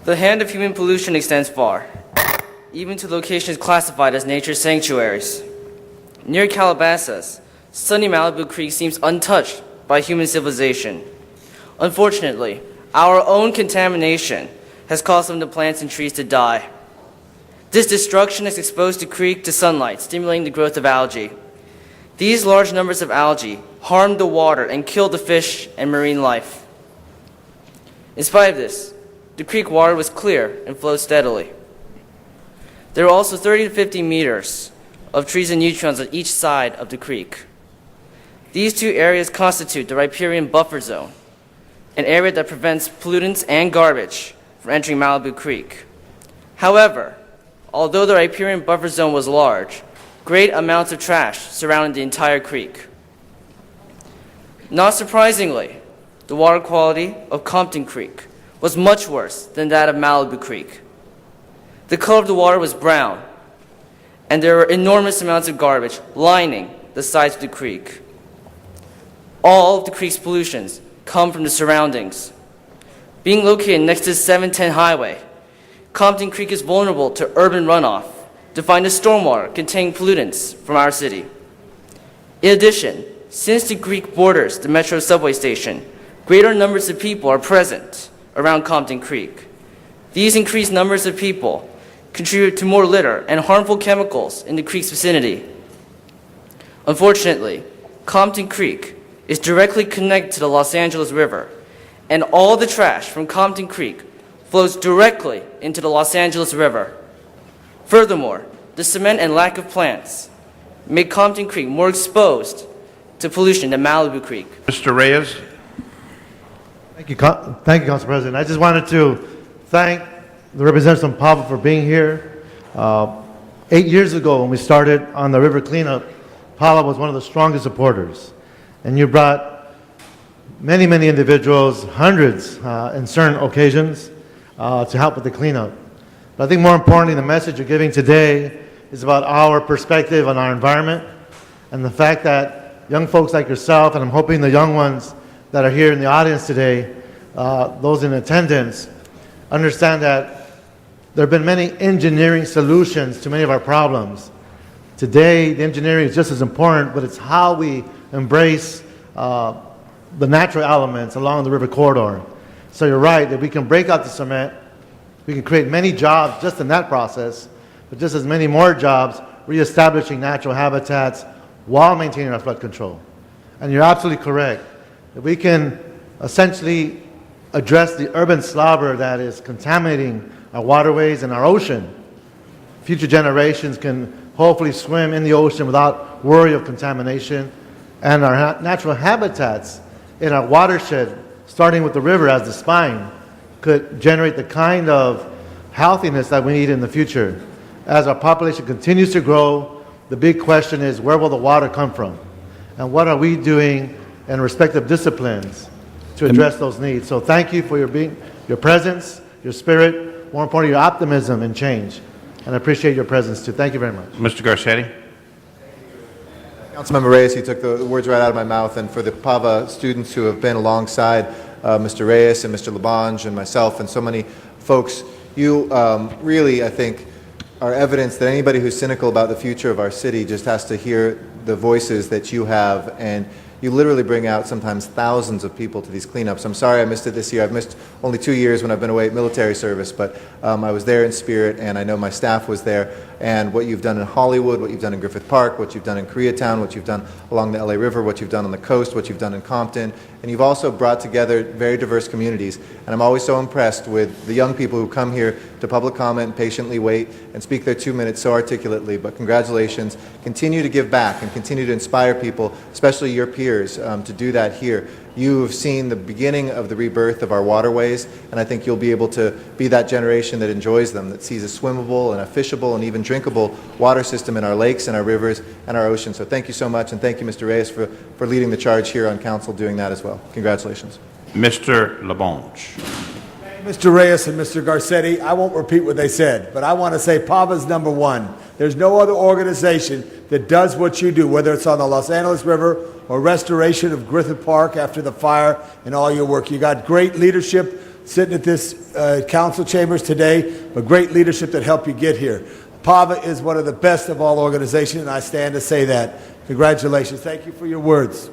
The hand of human pollution extends far, even to locations classified as nature sanctuaries. Near Calabasas, sunny Malibu Creek seems untouched by human civilization. Unfortunately, our own contamination has caused some of the plants and trees to die. This destruction has exposed the creek to sunlight, stimulating the growth of algae. These large numbers of algae harm the water and kill the fish and marine life. In spite of this, the creek water was clear and flowed steadily. There were also 30 to 50 meters of trees and nutrients on each side of the creek. These two areas constitute the riparian buffer zone, an area that prevents pollutants and garbage from entering Malibu Creek. However, although the riparian buffer zone was large, great amounts of trash surrounded the entire creek. Not surprisingly, the water quality of Compton Creek was much worse than that of Malibu Creek. The color of the water was brown, and there were enormous amounts of garbage lining the sides of the creek. All of the creek's pollutions come from the surroundings. Being located next to the 710 highway, Compton Creek is vulnerable to urban runoff defined as stormwater containing pollutants from our city. In addition, since the creek borders the metro subway station, greater numbers of people are present around Compton Creek. These increased numbers of people contribute to more litter and harmful chemicals in the creek's vicinity. Unfortunately, Compton Creek is directly connected to the Los Angeles River, and all the trash from Compton Creek flows directly into the Los Angeles River. Furthermore, the cement and lack of plants make Compton Creek more exposed to pollution than Malibu Creek. Mr. Reyes. Thank you, Council President. I just wanted to thank the representative from Pava for being here. 8 years ago, when we started on the river cleanup, Pava was one of the strongest supporters. And you brought many, many individuals, hundreds in certain occasions, to help with the cleanup. But I think more importantly, the message you're giving today is about our perspective on our environment and the fact that young folks like yourself, and I'm hoping the young ones that are here in the audience today, those in attendance, understand that there have been many engineering solutions to many of our problems. Today, the engineering is just as important, but it's how we embrace the natural elements along the river corridor. So you're right, that we can break out the cement, we can create many jobs just in that process, but just as many more jobs reestablishing natural habitats while maintaining our flood control. And you're absolutely correct, that we can essentially address the urban slobber that is contaminating our waterways and our ocean. Future generations can hopefully swim in the ocean without worry of contamination, and our natural habitats in our watershed, starting with the river as the spine, could generate the kind of healthiness that we need in the future. As our population continues to grow, the big question is, where will the water come from? And what are we doing in respective disciplines to address those needs? So thank you for your presence, your spirit, more importantly, your optimism and change. And I appreciate your presence too. Thank you very much. Mr. Garcetti. Councilmember Reyes, he took the words right out of my mouth, and for the Pava students who have been alongside Mr. Reyes and Mr. Labange and myself and so many folks, you really, I think, are evidence that anybody who's cynical about the future of our city just has to hear the voices that you have, and you literally bring out sometimes thousands of people to these cleanups. I'm sorry I missed it this year. I've missed only 2 years when I've been away at military service, but I was there in spirit, and I know my staff was there. And what you've done in Hollywood, what you've done in Griffith Park, what you've done in Koreatown, what you've done along the LA River, what you've done on the coast, what you've done in Compton, and you've also brought together very diverse communities. And I'm always so impressed with the young people who come here to public comment and patiently wait and speak their 2 minutes so articulately. But congratulations. Continue to give back and continue to inspire people, especially your peers, to do that here. You've seen the beginning of the rebirth of our waterways, and I think you'll be able to be that generation that enjoys them, that sees a swimmable and a fishable and even drinkable water system in our lakes and our rivers and our oceans. So thank you so much, and thank you, Mr. Reyes, for leading the charge here on council doing that as well. Congratulations. Mr. Labange. Mr. Reyes and Mr. Garcetti, I won't repeat what they said, but I want to say Pava's number one. There's no other organization that does what you do, whether it's on the Los Angeles River or restoration of Griffith Park after the fire and all your work. You got great leadership sitting at this council chambers today, but great leadership that helped you get here. PAVA is one of the best of all organizations, and I stand to say that. Congratulations. Thank you for your words.